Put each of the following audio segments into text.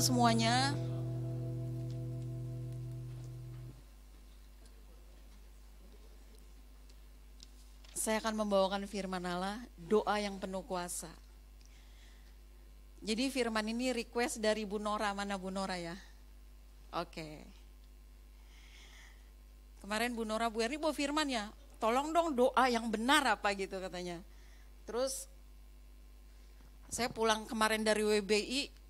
Semuanya. Saya akan membawakan firman Allah, doa yang penuh kuasa. Jadi firman ini request dari Bu Nora, mana Bu Nora ya? Oke. Kemarin Bu Nora, Bu Erni bawa firman ya, tolong dong doa yang benar apa gitu katanya. Terus saya pulang kemarin dari WBI,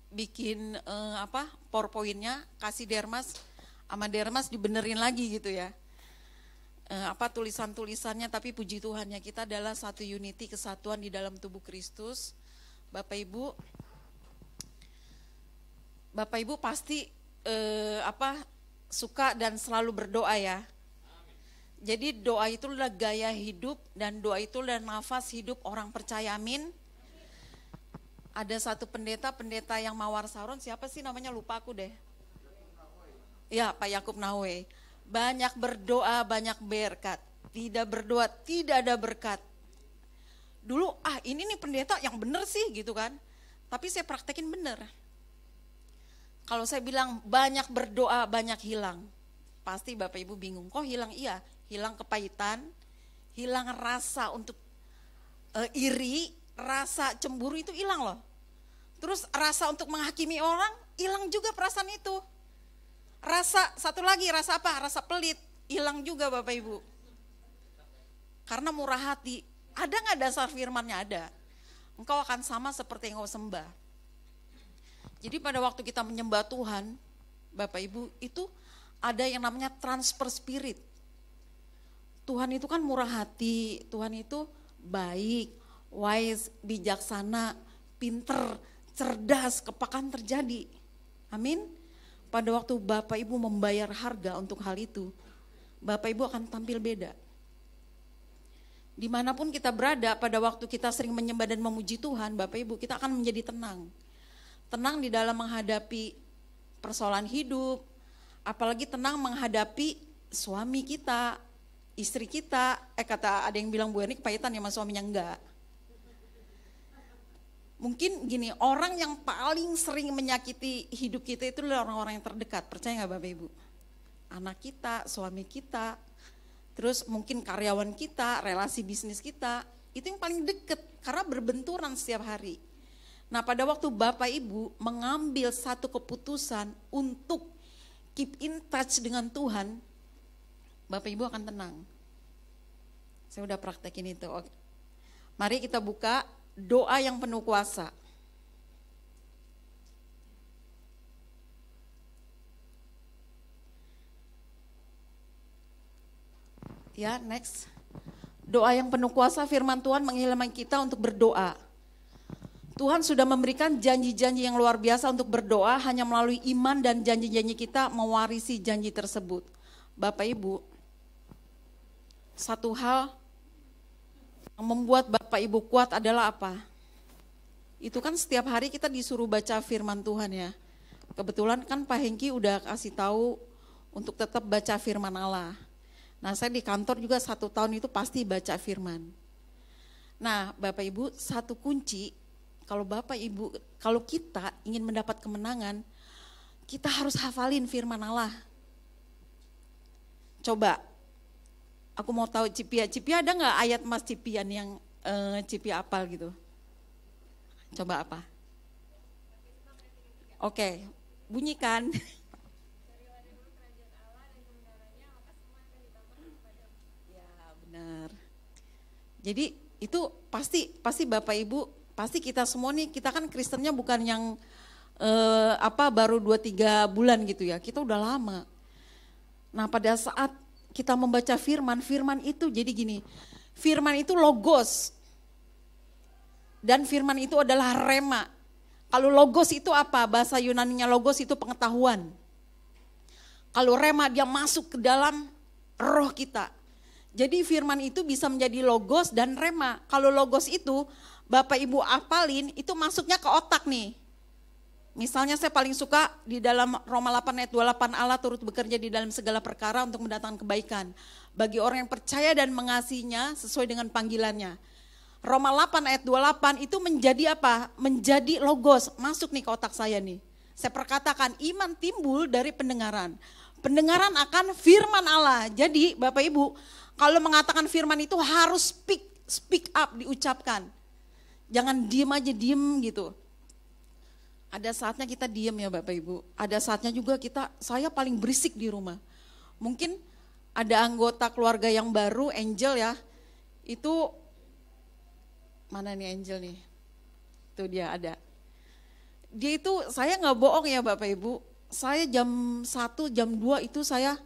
bikin PowerPoint-nya, kasih Dermas, sama Dermas dibenerin lagi gitu ya. Tulisan-tulisannya, tapi puji Tuhannya kita adalah satu unity, kesatuan di dalam tubuh Kristus. Bapak Ibu pasti suka dan selalu berdoa ya. Jadi doa itu adalah gaya hidup dan doa itu adalah nafas hidup orang percaya, amin. Ada satu pendeta yang Mawar Saron, siapa sih namanya, lupa aku deh. Ya, Pak Yakub Nawe. Banyak berdoa, banyak berkat. Tidak berdoa, tidak ada berkat. Dulu, ini nih pendeta yang bener sih gitu kan. Tapi saya praktekin bener. Kalau saya bilang banyak berdoa, banyak hilang. Pasti Bapak Ibu bingung, kok hilang? Iya, hilang kepahitan, hilang rasa untuk iri, rasa cemburu itu hilang loh. Terus rasa untuk menghakimi orang, hilang juga perasaan itu. Satu lagi rasa apa? Rasa pelit, hilang juga Bapak Ibu. Karena murah hati, ada gak dasar firmannya? Ada. Engkau akan sama seperti yang kau sembah. Jadi pada waktu kita menyembah Tuhan, Bapak Ibu, itu ada yang namanya transfer spirit. Tuhan itu kan murah hati, Tuhan itu baik, wise, bijaksana, pinter, cerdas, kepakan terjadi. Amin. Pada waktu Bapak Ibu membayar harga untuk hal itu, Bapak Ibu akan tampil beda. Dimanapun kita berada, pada waktu kita sering menyembah dan memuji Tuhan, Bapak Ibu, kita akan menjadi tenang. Tenang di dalam menghadapi persoalan hidup, apalagi tenang menghadapi suami kita, istri kita. Kata ada yang bilang Bu Erni kepahitan ya sama suaminya, enggak. Mungkin gini, orang yang paling sering menyakiti hidup kita itu adalah orang-orang yang terdekat, percaya gak Bapak Ibu? Anak kita, suami kita, terus mungkin karyawan kita, relasi bisnis kita, itu yang paling deket karena berbenturan setiap hari. Nah pada waktu Bapak Ibu mengambil satu keputusan untuk keep in touch dengan Tuhan, Bapak Ibu akan tenang. Saya udah praktekin itu. Oke. Mari kita buka doa yang penuh kuasa. Ya, next. Doa yang penuh kuasa, firman Tuhan menghilangkan kita untuk berdoa. Tuhan sudah memberikan janji-janji yang luar biasa untuk berdoa, hanya melalui iman dan janji-janji kita mewarisi janji tersebut. Bapak Ibu, satu hal yang membuat Bapak Ibu kuat adalah apa? Itu kan setiap hari kita disuruh baca firman Tuhan ya. Kebetulan kan Pak Hengki udah kasih tahu untuk tetap baca firman Allah. Nah, saya di kantor juga 1 tahun itu pasti baca firman. Nah, Bapak Ibu, satu kunci kalau Bapak Ibu, kalau kita ingin mendapat kemenangan, kita harus hafalin firman Allah. Coba, aku mau tahu Cipia ada nggak ayat Mas Cipian yang Cipia apal gitu? Coba apa? Oke, bunyikan. Benar. Jadi itu pasti Bapak Ibu, pasti kita semua nih, kita kan Kristennya bukan yang baru 2-3 bulan gitu ya, kita udah lama. Nah, pada saat kita membaca firman itu jadi gini, firman itu logos dan firman itu adalah rema. Kalau logos itu apa? Bahasa Yunaninya logos itu pengetahuan. Kalau rema dia masuk ke dalam roh kita. Jadi firman itu bisa menjadi logos dan rema. Kalau logos itu Bapak Ibu apalin, itu masuknya ke otak nih. Misalnya saya paling suka di dalam Roma 8 ayat 28, Allah turut bekerja di dalam segala perkara untuk mendatangkan kebaikan bagi orang yang percaya dan mengasihinya sesuai dengan panggilannya. Roma 8 ayat 28 itu menjadi apa? Menjadi logos, masuk nih ke otak saya nih. Saya perkatakan iman timbul dari pendengaran. Pendengaran akan firman Allah. Jadi Bapak Ibu, kalau mengatakan firman itu harus speak up, diucapkan. Jangan diem aja, diem gitu. Ada saatnya kita diem ya Bapak Ibu. Ada saatnya juga saya paling berisik di rumah. Mungkin ada anggota keluarga yang baru, Angel ya. Itu, mana nih Angel nih? Itu dia ada. Dia itu, saya gak bohong ya Bapak Ibu. Saya jam 1, jam 2 itu saya,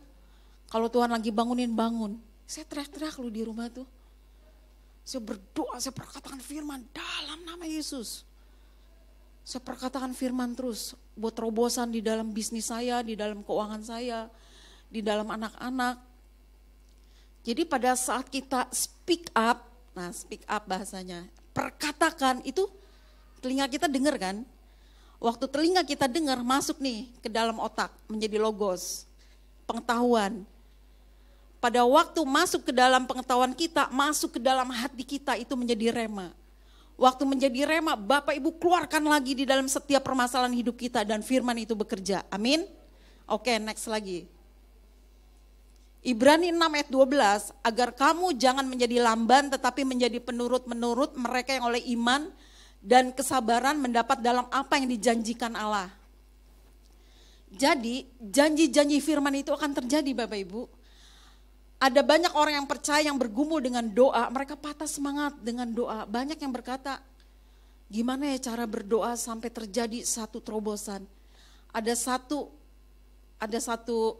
kalau Tuhan lagi bangun. Saya teriak-teriak lu di rumah tuh. Saya berdoa, saya perkatakan firman dalam nama Yesus. Saya perkatakan firman terus buat terobosan di dalam bisnis saya, di dalam keuangan saya, di dalam anak-anak. Jadi pada saat kita speak up, nah speak up bahasanya, perkatakan itu telinga kita dengar kan. Waktu telinga kita dengar masuk nih ke dalam otak menjadi logos, pengetahuan. Pada waktu masuk ke dalam pengetahuan kita, masuk ke dalam hati kita itu menjadi rema. Waktu menjadi rema, Bapak Ibu keluarkan lagi di dalam setiap permasalahan hidup kita dan firman itu bekerja. Amin. Oke, next lagi. Ibrani 6 ayat 12, agar kamu jangan menjadi lamban tetapi menjadi penurut-menurut mereka yang oleh iman dan kesabaran mendapat dalam apa yang dijanjikan Allah. Jadi janji-janji firman itu akan terjadi Bapak Ibu. Ada banyak orang yang percaya yang bergumul dengan doa, mereka patah semangat dengan doa. Banyak yang berkata, gimana ya cara berdoa sampai terjadi satu terobosan. Ada satu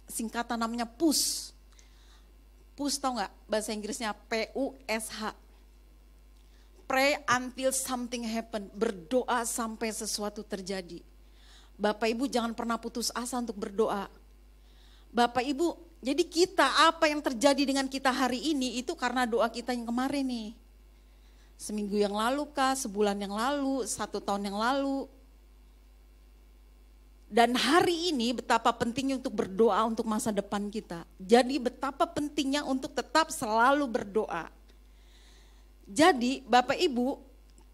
singkatan namanya PUSH. PUSH tahu nggak bahasa Inggrisnya? PUSH. Pray until something happen. Berdoa sampai sesuatu terjadi. Bapak Ibu jangan pernah putus asa untuk berdoa. Bapak Ibu, jadi kita apa yang terjadi dengan kita hari ini itu karena doa kita yang kemarin nih. Seminggu yang lalu kah, sebulan yang lalu, 1 tahun yang lalu. Dan hari ini betapa pentingnya untuk berdoa untuk masa depan kita. Jadi betapa pentingnya untuk tetap selalu berdoa. Jadi Bapak Ibu,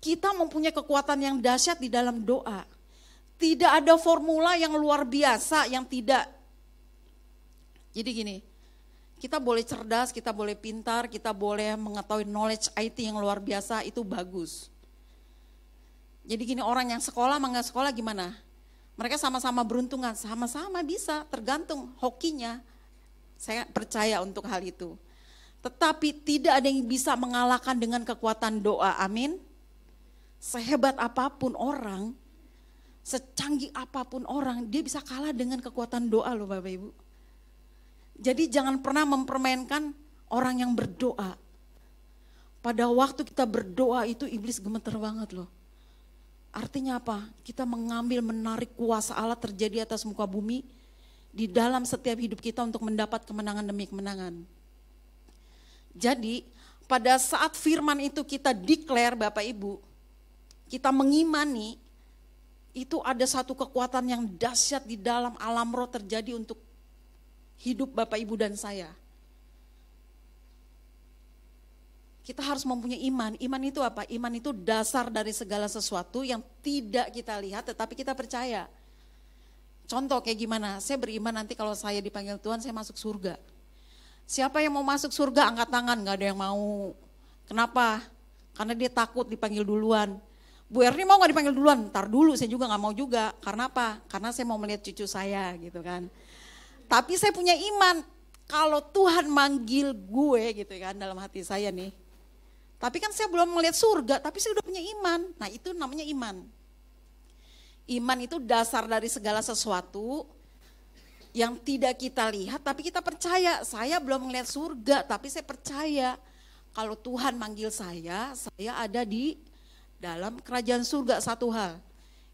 kita mempunyai kekuatan yang dahsyat di dalam doa. Tidak ada formula yang luar biasa yang tidak. Jadi gini, kita boleh cerdas, kita boleh pintar, kita boleh mengetahui knowledge IT yang luar biasa, itu bagus. Jadi gini, orang yang sekolah, nggak sekolah gimana? Mereka sama-sama beruntungan, sama-sama bisa, tergantung hokinya. Saya percaya untuk hal itu. Tetapi tidak ada yang bisa mengalahkan dengan kekuatan doa, amin. Sehebat apapun orang, secanggih apapun orang, dia bisa kalah dengan kekuatan doa loh Bapak Ibu. Jadi jangan pernah mempermainkan orang yang berdoa. Pada waktu kita berdoa itu iblis gemeter banget loh. Artinya apa? Kita mengambil, menarik kuasa Allah terjadi atas muka bumi di dalam setiap hidup kita untuk mendapat kemenangan demi kemenangan. Jadi pada saat firman itu kita declare Bapak Ibu, kita mengimani, itu ada satu kekuatan yang dahsyat di dalam alam roh terjadi untuk hidup Bapak Ibu dan saya. Kita harus mempunyai iman. Iman itu apa? Iman itu dasar dari segala sesuatu yang tidak kita lihat tetapi kita percaya. Contoh kayak gimana? Saya beriman nanti kalau saya dipanggil Tuhan saya masuk surga. Siapa yang mau masuk surga angkat tangan, gak ada yang mau. Kenapa? Karena dia takut dipanggil duluan. Bu Erni mau gak dipanggil duluan? Ntar dulu, saya juga gak mau juga. Karena apa? Karena saya mau melihat cucu saya gitu kan. Tapi saya punya iman, kalau Tuhan manggil gue gitu kan dalam hati saya nih. Tapi kan saya belum melihat surga, tapi saya udah punya iman. Nah itu namanya iman. Iman itu dasar dari segala sesuatu yang tidak kita lihat, tapi kita percaya. Saya belum melihat surga, tapi saya percaya. Kalau Tuhan manggil saya ada di dalam kerajaan surga satu hal.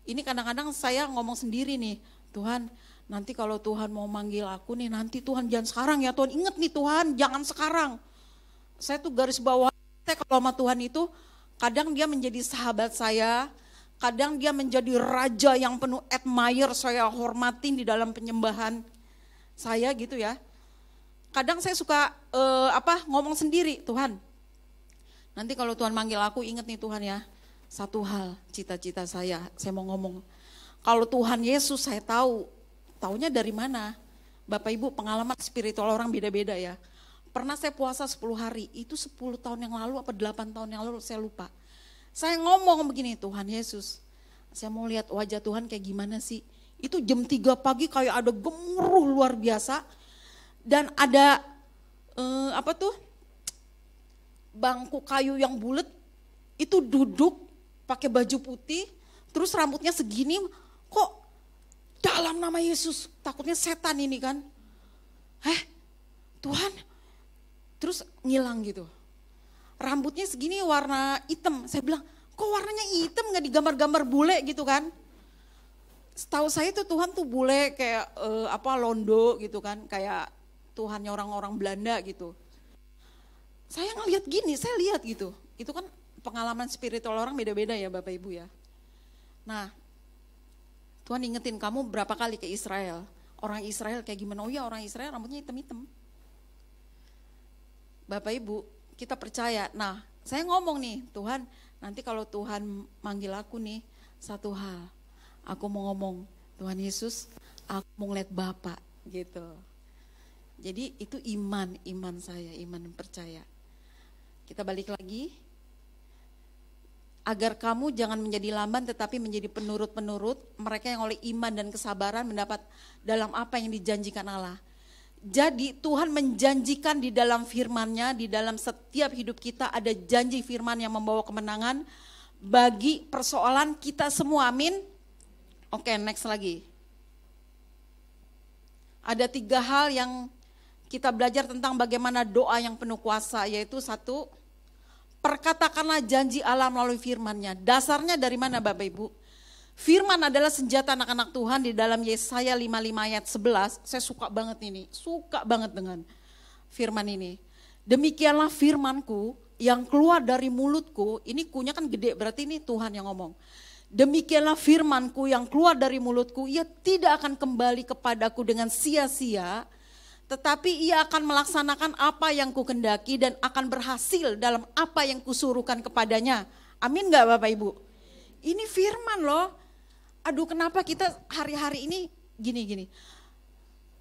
Ini kadang-kadang saya ngomong sendiri nih, Tuhan nanti kalau Tuhan mau manggil aku nih, nanti Tuhan jangan sekarang ya Tuhan, ingat nih Tuhan jangan sekarang. Saya tuh garis bawah, saya kalau sama Tuhan itu kadang dia menjadi sahabat saya, kadang dia menjadi raja yang penuh admire, saya hormatin di dalam penyembahan saya gitu ya. Kadang saya suka ngomong sendiri, Tuhan nanti kalau Tuhan manggil aku ingat nih Tuhan ya, satu hal cita-cita saya mau ngomong. Kalau Tuhan Yesus saya taunya dari mana? Bapak Ibu pengalaman spiritual orang beda-beda ya. Pernah saya puasa 10 hari, itu 10 tahun yang lalu apa 8 tahun yang lalu saya lupa. Saya ngomong begini, Tuhan Yesus, saya mau lihat wajah Tuhan kayak gimana sih. Itu jam 3 pagi kayak ada gemuruh luar biasa. Dan ada bangku kayu yang bulat, itu duduk pakai baju putih, terus rambutnya segini, kok dalam nama Yesus, takutnya setan ini kan. Tuhan, terus ngilang gitu. Rambutnya segini warna hitam, saya bilang, kok warnanya hitam gak digambar-gambar bule gitu kan. Setahu saya tuh Tuhan tuh bule kayak londo gitu kan, kayak Tuhannya orang-orang Belanda gitu. Saya ngeliat gini, saya lihat gitu. Itu kan pengalaman spiritual orang beda-beda ya Bapak Ibu ya. Nah, Tuhan ingetin kamu berapa kali ke Israel. Orang Israel kayak gimana? Oh iya orang Israel rambutnya hitam-hitam. Bapak Ibu, kita percaya. Nah, saya ngomong nih, Tuhan nanti kalau Tuhan manggil aku nih, satu hal. Aku mau ngomong, Tuhan Yesus, aku mau ngeliat Bapak gitu. Jadi itu iman saya, iman percaya. Kita balik lagi. Agar kamu jangan menjadi lamban tetapi menjadi penurut-penurut, mereka yang oleh iman dan kesabaran mendapat dalam apa yang dijanjikan Allah. Jadi Tuhan menjanjikan di dalam firman-Nya, di dalam setiap hidup kita ada janji firman yang membawa kemenangan bagi persoalan kita semua, amin. Oke, next lagi. Ada 3 hal yang kita belajar tentang bagaimana doa yang penuh kuasa, yaitu 1, perkatakanlah janji Allah melalui firman-Nya. Dasarnya dari mana Bapak Ibu? Firman adalah senjata anak-anak Tuhan di dalam Yesaya 55 ayat 11. Saya suka banget ini, suka banget dengan firman ini. Demikianlah firmanku yang keluar dari mulutku, ini kunya kan gede berarti ini Tuhan yang ngomong. Demikianlah firmanku yang keluar dari mulutku, ia tidak akan kembali kepadaku dengan sia-sia, tetapi ia akan melaksanakan apa yang kukendaki dan akan berhasil dalam apa yang kusuruhkan kepadanya. Amin gak Bapak Ibu? Ini firman loh. Aduh kenapa kita hari-hari ini gini-gini.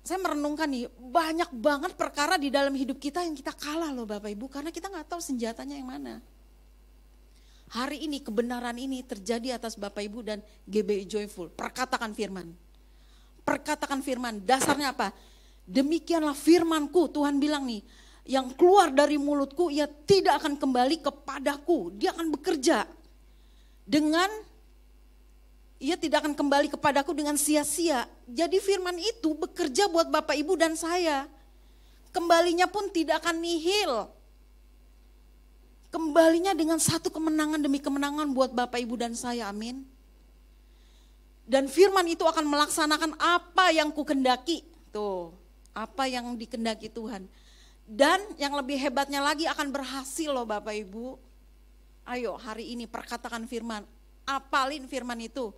Saya merenungkan nih banyak banget perkara di dalam hidup kita yang kita kalah loh Bapak Ibu. Karena kita gak tahu senjatanya yang mana. hari ini kebenaran ini terjadi atas Bapak Ibu dan GBI Joyful. Perkatakan firman. Perkatakan firman, dasarnya apa? Demikianlah firmanku, Tuhan bilang nih, yang keluar dari mulutku ia tidak akan kembali kepadaku. Dia akan bekerja ia tidak akan kembali kepadaku dengan sia-sia. Jadi firman itu bekerja buat Bapak Ibu dan saya. Kembalinya pun tidak akan nihil. Kembalinya dengan satu kemenangan demi kemenangan buat Bapak Ibu dan saya, amin. Dan firman itu akan melaksanakan apa yang kukendaki. Tuh, apa yang dikendaki Tuhan. Dan yang lebih hebatnya lagi akan berhasil loh Bapak Ibu. Ayo hari ini perkatakan firman. Apalin firman itu.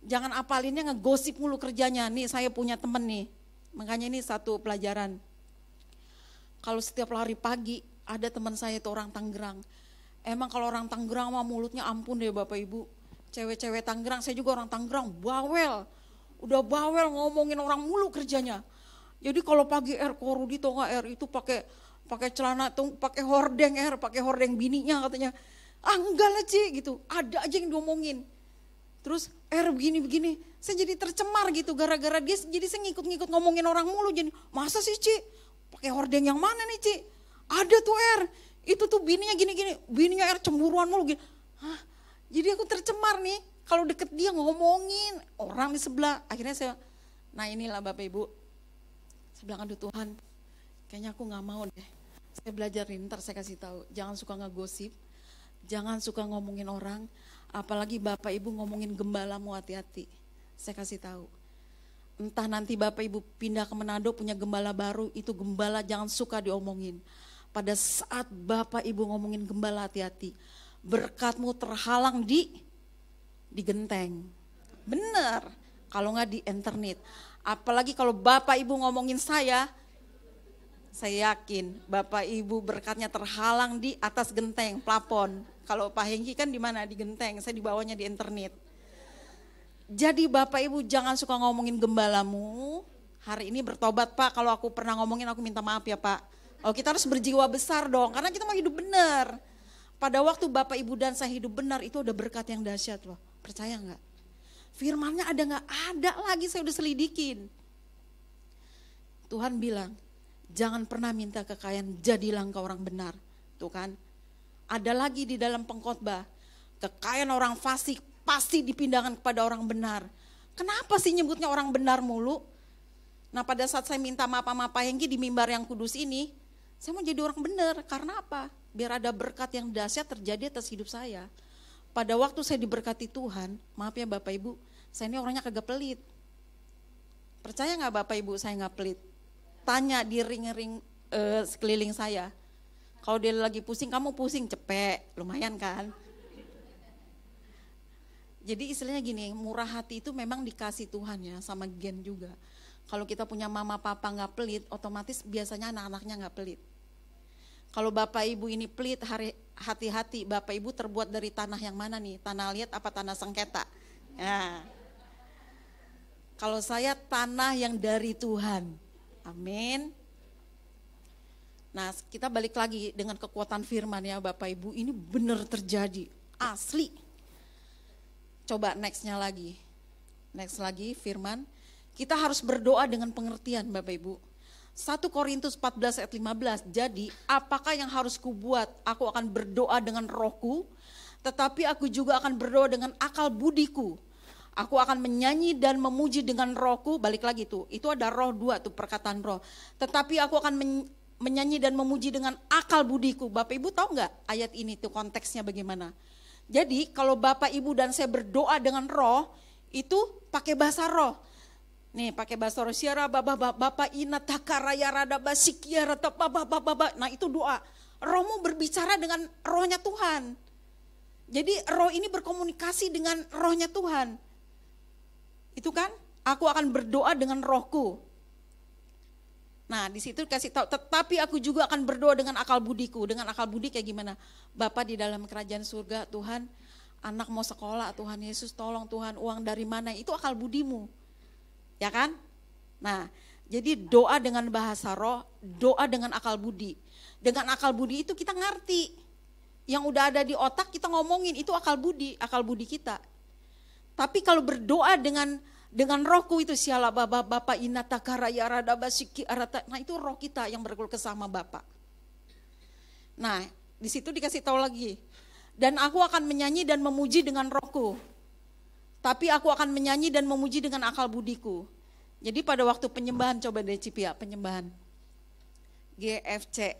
Jangan apalinnya ngegosip mulu kerjanya. Nih saya punya temen nih. Makanya ini satu pelajaran. Kalau setiap lari pagi ada teman saya itu orang Tangerang. Emang kalau orang Tangerang mah mulutnya ampun deh Bapak Ibu. Cewek-cewek Tangerang, saya juga orang Tangerang, bawel. Udah bawel ngomongin orang mulu kerjanya. Jadi kalau pagi Korudi tau gak itu pakai celana tuh pakai hordeng bininya katanya. Ah enggak lah Ci gitu. Ada aja yang diomongin. Terus begini, saya jadi tercemar gitu gara-gara dia, jadi saya ngikut-ngikut ngomongin orang mulu. Jadi masa sih Ci, pakai hordeng yang mana nih Ci? Ada tuh itu tuh bininya gini-gini, bininya cemburuan mulu gini. Hah? Jadi aku tercemar nih, kalau deket dia ngomongin orang di sebelah. Akhirnya nah inilah Bapak Ibu, saya bilang aduh Tuhan, kayaknya aku gak mau deh. Saya belajar nih, ntar saya kasih tahu, jangan suka ngegosip, jangan suka ngomongin orang. Apalagi Bapak Ibu ngomongin gembalamu, hati-hati. Saya kasih tahu. Entah nanti Bapak Ibu pindah ke Manado punya gembala baru, itu gembala jangan suka diomongin. Pada saat Bapak Ibu ngomongin gembala, hati-hati. Berkatmu terhalang di genteng. Bener, kalau nggak di internet. Apalagi kalau Bapak Ibu ngomongin saya yakin Bapak Ibu berkatnya terhalang di atas genteng, plafon. Kalau Pak Hengki kan di mana? Di genteng, saya di bawahnya di internet. Jadi Bapak Ibu jangan suka ngomongin gembalamu. Hari ini bertobat Pak, kalau aku pernah ngomongin aku minta maaf ya Pak. Oh kita harus berjiwa besar dong, karena kita mau hidup benar. Pada waktu Bapak Ibu dan saya hidup benar itu udah berkat yang dahsyat loh. Percaya gak? Firmannya ada gak? Ada lagi, saya udah selidikin. Tuhan bilang, jangan pernah minta kekayaan, jadilah engkau orang benar. Tuh kan? Ada lagi di dalam pengkhotbah, kekayaan orang fasik pasti dipindahkan kepada orang benar. Kenapa sih nyebutnya orang benar mulu? Nah pada saat saya minta maaf sama Pak Hengki di mimbar yang kudus ini, saya mau jadi orang benar. Karena apa? Biar ada berkat yang dahsyat terjadi atas hidup saya. Pada waktu saya diberkati Tuhan, maaf ya Bapak Ibu, saya ini orangnya kagak pelit. Percaya gak Bapak Ibu saya gak pelit? Tanya di ring-ring sekeliling saya. Kalau dia lagi pusing, kamu pusing, cepet, lumayan kan? Jadi istilahnya gini, murah hati itu memang dikasih Tuhan ya, sama gen juga. Kalau kita punya mama papa gak pelit, otomatis biasanya anak-anaknya gak pelit. Kalau Bapak Ibu ini pelit, hati-hati, Bapak Ibu terbuat dari tanah yang mana nih? Tanah liat apa tanah sengketa? Ya. Kalau saya tanah yang dari Tuhan, amin. Nah kita balik lagi dengan kekuatan firman ya Bapak Ibu, ini benar terjadi, asli. Coba nextnya lagi, next lagi firman, kita harus berdoa dengan pengertian Bapak Ibu. 1 Korintus 14 ayat 15, jadi apakah yang harus kubuat? Aku akan berdoa dengan rohku, tetapi aku juga akan berdoa dengan akal budiku. Aku akan menyanyi dan memuji dengan rohku, balik lagi tuh, itu ada roh dua tuh perkataan roh. Tetapi aku akan menyanyi dan memuji dengan akal budiku. Bapak Ibu tahu nggak ayat ini tuh konteksnya bagaimana? Jadi kalau Bapak Ibu dan saya berdoa dengan roh, itu pakai bahasa roh. Nih pakai bahasa roh, siara bapak ina takaraya rada basikiara baba. Nah itu doa. Rohmu berbicara dengan rohnya Tuhan. Jadi roh ini berkomunikasi dengan rohnya Tuhan. Itu kan, aku akan berdoa dengan rohku. Nah di situ kasih tahu, tetapi aku juga akan berdoa dengan akal budiku. Dengan akal budi kayak gimana? Bapa di dalam kerajaan surga, Tuhan, anak mau sekolah, Tuhan Yesus tolong Tuhan, uang dari mana? Itu akal budimu. Ya kan? Nah, jadi doa dengan bahasa roh, doa dengan akal budi. Dengan akal budi itu kita ngerti. yang udah ada di otak kita ngomongin, itu akal budi kita. Tapi kalau berdoa dengan rohku itu siala Bapa inata karaya rada basiki arata, nah itu roh kita yang berkeluh kesah sama Bapa. Nah, di situ dikasih tahu lagi. Dan aku akan menyanyi dan memuji dengan rohku. Tapi aku akan menyanyi dan memuji dengan akal budiku. Jadi pada waktu penyembahan, coba deh Cipia, penyembahan. GFC.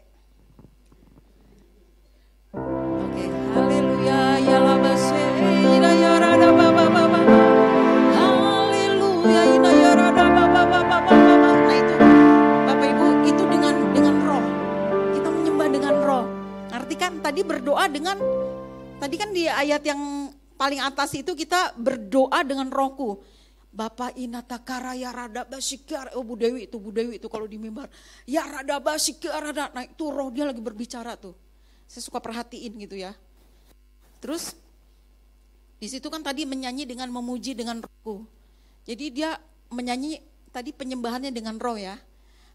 Oke, haleluya, ya labase, ina ya rada baba. Haleluya, ina ya rada baba. Nah itu, Bapak Ibu, itu dengan roh. Kita menyembah dengan roh. Ngerti kan? Tadi berdoa tadi kan di ayat yang paling atas itu kita berdoa dengan rohku. Bapak inata karaya rada basikar, Bu Dewi itu kalau di mimbar. Ya rada basikar rada, nah itu roh dia lagi berbicara tuh. Saya suka perhatiin gitu ya. Terus di situ kan tadi menyanyi dengan memuji dengan rohku. Jadi dia menyanyi tadi penyembahannya dengan roh ya.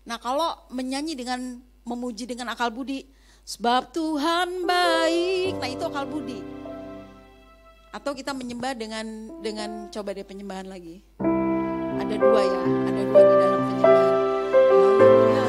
Nah kalau menyanyi dengan memuji dengan akal budi, sebab Tuhan baik, nah itu akal budi. Atau kita menyembah dengan coba deh penyembahan lagi. Ada dua di dalam penyembahan. Haleluya.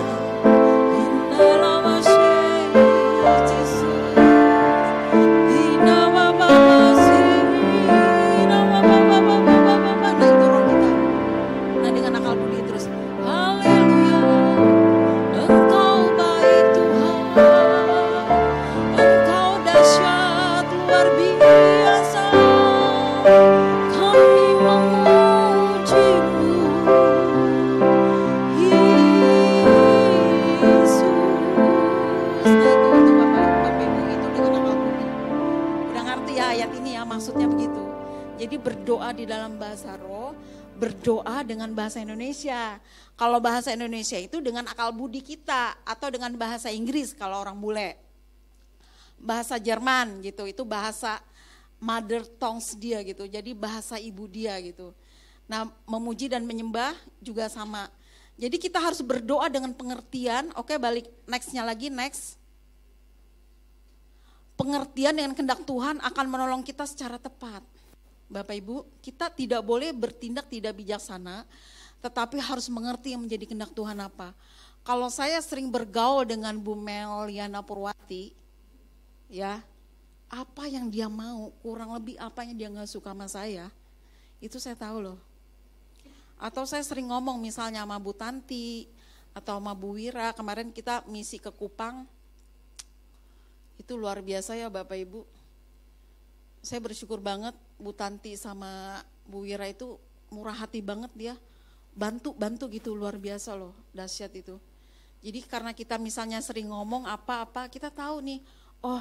Berdoa di dalam bahasa roh, berdoa dengan bahasa Indonesia. Kalau bahasa Indonesia itu dengan akal budi kita, atau dengan bahasa Inggris kalau orang bule. Bahasa Jerman gitu, itu bahasa mother tongues dia gitu, jadi bahasa ibu dia gitu. Nah memuji dan menyembah juga sama. Jadi kita harus berdoa dengan pengertian, oke balik nextnya lagi, next. Pengertian dengan kehendak Tuhan akan menolong kita secara tepat. Bapak Ibu, kita tidak boleh bertindak tidak bijaksana, tetapi harus mengerti yang menjadi kehendak Tuhan apa. Kalau saya sering bergaul dengan Bu Meliana Purwati, ya, apa yang dia mau, kurang lebih apa yang dia gak suka sama saya, itu saya tahu loh. Atau saya sering ngomong misalnya sama Bu Tanti, atau sama Bu Wira, kemarin kita misi ke Kupang, itu luar biasa ya Bapak Ibu. Saya bersyukur banget Bu Tanti sama Bu Wira itu murah hati banget dia. Bantu gitu luar biasa loh, dahsyat itu. Jadi karena kita misalnya sering ngomong apa-apa, kita tahu nih, oh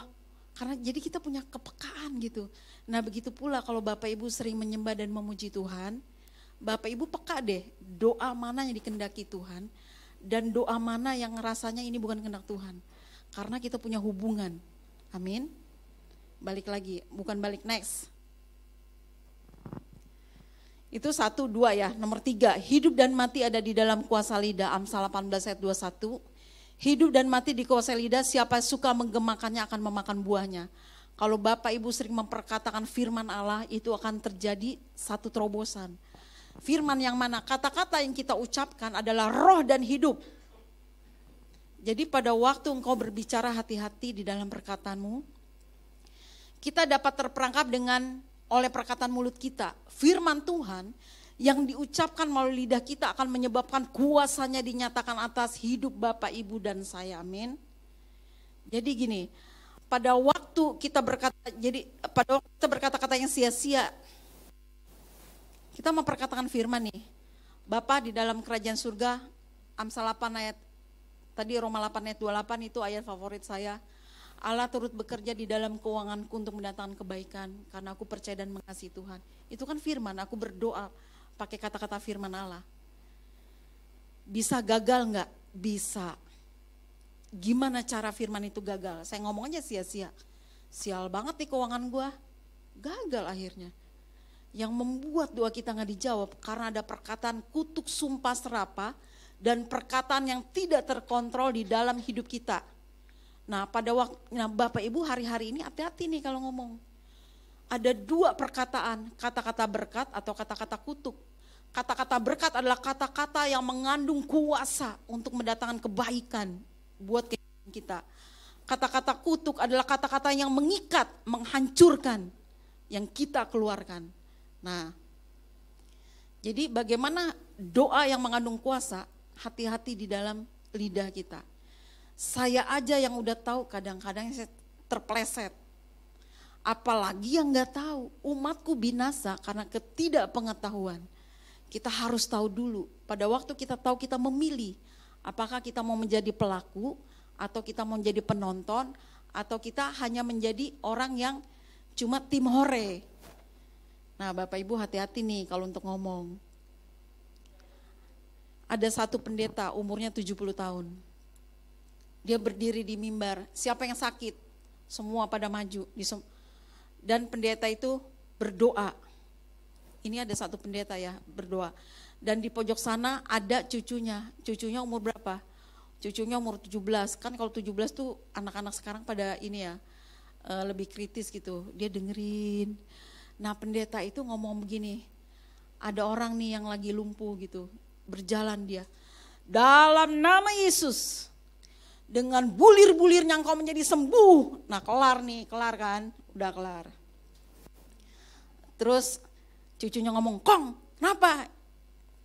karena jadi kita punya kepekaan gitu. Nah begitu pula kalau Bapak Ibu sering menyembah dan memuji Tuhan, Bapak Ibu peka deh doa mana yang dikehendaki Tuhan dan doa mana yang rasanya ini bukan kehendak Tuhan. Karena kita punya hubungan, amin. Balik lagi, bukan balik next. Itu 1, 2 ya. Nomor 3, hidup dan mati ada di dalam kuasa lidah. Amsal 18 ayat 21. Hidup dan mati di kuasa lidah, siapa suka menggemakannya akan memakan buahnya. Kalau Bapak Ibu sering memperkatakan firman Allah, itu akan terjadi satu terobosan. Firman yang mana? Kata-kata yang kita ucapkan adalah roh dan hidup. Jadi pada waktu engkau berbicara hati-hati di dalam perkataanmu, kita dapat terperangkap oleh perkataan mulut kita. Firman Tuhan yang diucapkan melalui lidah kita akan menyebabkan kuasanya dinyatakan atas hidup Bapak, Ibu, dan saya. Amin. Jadi gini, pada waktu kita berkata-kata yang sia-sia, kita memperkatakan firman nih. Bapak di dalam kerajaan surga, Amsal 8 ayat, tadi Roma 8 ayat 28 itu ayat favorit saya. Allah turut bekerja di dalam keuanganku untuk mendatangkan kebaikan karena aku percaya dan mengasihi Tuhan. Itu kan firman, aku berdoa pakai kata-kata firman Allah. Bisa gagal enggak? Bisa. Gimana cara firman itu gagal? Saya ngomong aja sia-sia. Sial banget nih keuangan gua. Gagal akhirnya. Yang membuat doa kita enggak dijawab karena ada perkataan kutuk sumpah serapah dan perkataan yang tidak terkontrol di dalam hidup kita. Nah pada waktu, Bapak Ibu hari-hari ini hati-hati nih kalau ngomong. Ada 2 perkataan, kata-kata berkat atau kata-kata kutuk. Kata-kata berkat adalah kata-kata yang mengandung kuasa untuk mendatangkan kebaikan buat kehidupan kita. Kata-kata kutuk adalah kata-kata yang mengikat, menghancurkan yang kita keluarkan. Nah, jadi bagaimana doa yang mengandung kuasa, hati-hati di dalam lidah kita. Saya aja yang udah tahu kadang-kadang saya terpleset. Apalagi yang gak tahu, umatku binasa karena ketidakpengetahuan. Kita harus tahu dulu, pada waktu kita tahu kita memilih, apakah kita mau menjadi pelaku, atau kita mau menjadi penonton, atau kita hanya menjadi orang yang cuma tim hore. Nah Bapak Ibu hati-hati nih kalau untuk ngomong. Ada satu pendeta umurnya 70 tahun. Dia berdiri di mimbar, siapa yang sakit? Semua pada maju. Dan pendeta itu berdoa. Ini ada satu pendeta ya, berdoa. Dan di pojok sana ada cucunya. Cucunya umur berapa? Cucunya umur 17. Kan kalau 17 tuh anak-anak sekarang pada ini ya, lebih kritis gitu. Dia dengerin. Nah pendeta itu ngomong begini, ada orang nih yang lagi lumpuh gitu, berjalan dia. Dalam nama Yesus, dengan bulir-bulirnya engkau menjadi sembuh. Nah kelar nih, kelar kan, udah kelar. Terus cucunya ngomong, Kong kenapa?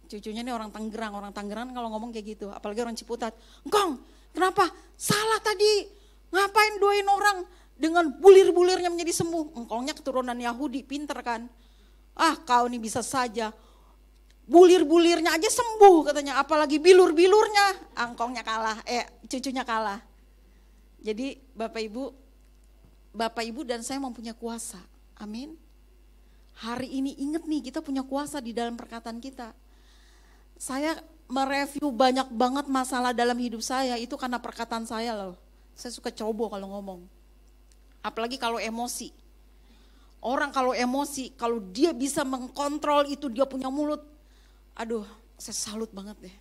Cucunya ini orang Tangerang kalau ngomong kayak gitu, apalagi orang Ciputat. Kong kenapa? Salah tadi, ngapain doain orang dengan bulir-bulirnya menjadi sembuh? Engkongnya keturunan Yahudi, pinter kan? Ah kau ini bisa saja, bulir-bulirnya aja sembuh katanya, apalagi bilur-bilurnya. Engkongnya kalah, cucunya kalah. Jadi Bapak Ibu dan saya mempunyai kuasa, amin. Hari ini ingat nih kita punya kuasa di dalam perkataan kita. Saya mereview banyak banget masalah dalam hidup saya, itu karena perkataan saya loh. Saya suka coba kalau ngomong. Apalagi kalau emosi. Orang kalau emosi, kalau dia bisa mengkontrol itu dia punya mulut. Aduh, saya salut banget deh.